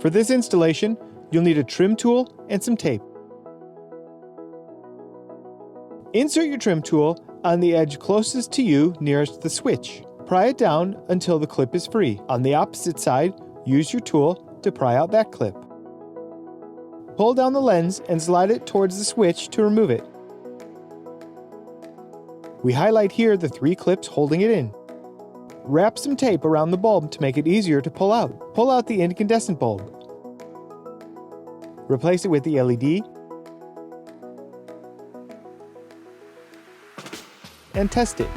For this installation, you'll need a trim tool and some tape. Insert your trim tool on the edge closest to you nearest the switch. Pry it down until the clip is free. On the opposite side, use your tool to pry out that clip. Pull down the lens and slide it towards the switch to remove it. We highlight here the 3 clips holding it in. Wrap some tape around the bulb to make it easier to pull out. Pull out the incandescent bulb. Replace it with the LED and test it.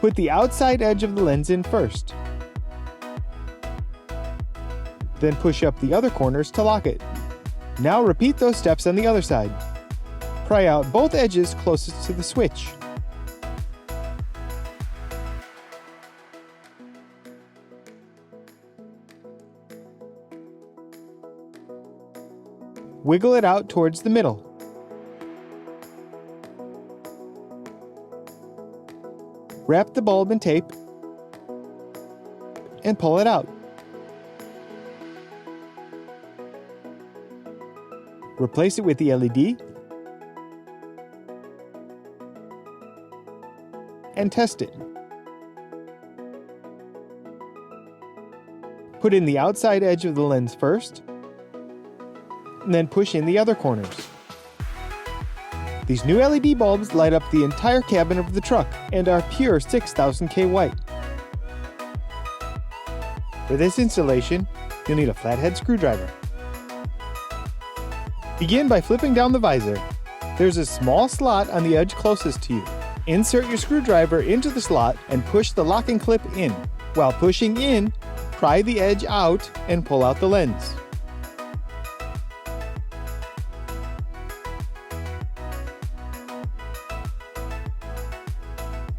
Put the outside edge of the lens in first. Then push up the other corners to lock it. Now repeat those steps on the other side. Pry out both edges closest to the switch. Wiggle it out towards the middle. Wrap the bulb in tape and pull it out. Replace it with the LED and test it. Put in the outside edge of the lens first, and then push in the other corners. These new LED bulbs light up the entire cabin of the truck and are pure 6000K white. For this installation, you'll need a flathead screwdriver. Begin by flipping down the visor. There's a small slot on the edge closest to you. Insert your screwdriver into the slot and push the locking clip in. While pushing in, pry the edge out and pull out the lens.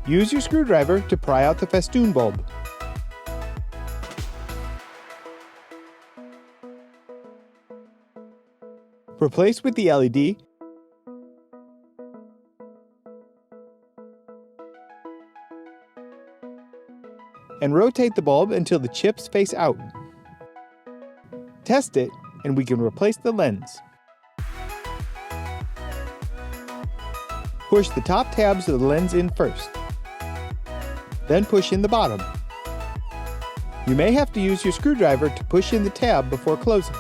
Use your screwdriver to pry out the festoon bulb. Replace with the LED and rotate the bulb until the chips face out. Test it and we can replace the lens. Push the top tabs of the lens in first. Then push in the bottom. You may have to use your screwdriver to push in the tab before closing.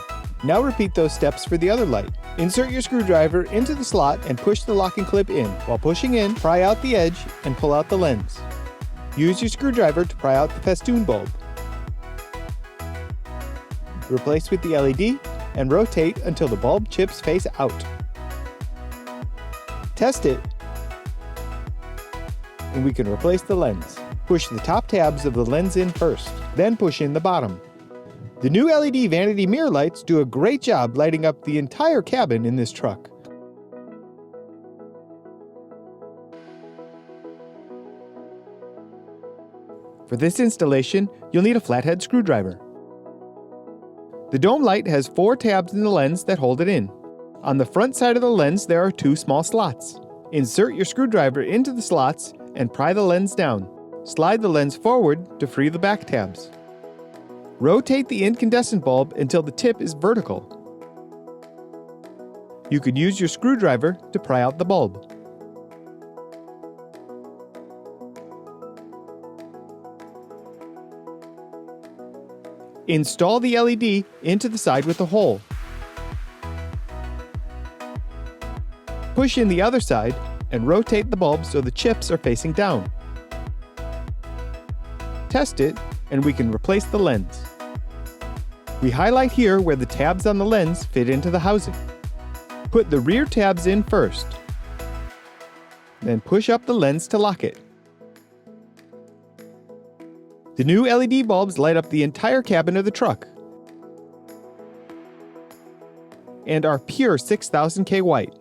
Now repeat those steps for the other light. Insert your screwdriver into the slot and push the locking clip in. While pushing in, pry out the edge and pull out the lens. Use your screwdriver to pry out the festoon bulb. Replace with the LED and rotate until the bulb chips face out. Test it, and we can replace the lens. Push the top tabs of the lens in first, then push in the bottom. The new LED vanity mirror lights do a great job lighting up the entire cabin in this truck. For this installation, you'll need a flathead screwdriver. The dome light has 4 tabs in the lens that hold it in. On the front side of the lens, there are 2 small slots. Insert your screwdriver into the slots and pry the lens down. Slide the lens forward to free the back tabs. Rotate the incandescent bulb until the tip is vertical. You could use your screwdriver to pry out the bulb. Install the LED into the side with the hole. Push in the other side and rotate the bulb so the chips are facing down. Test it, and we can replace the lens. We highlight here where the tabs on the lens fit into the housing. Put the rear tabs in first. Then push up the lens to lock it. The new LED bulbs light up the entire cabin of the truck and are pure 6000K white.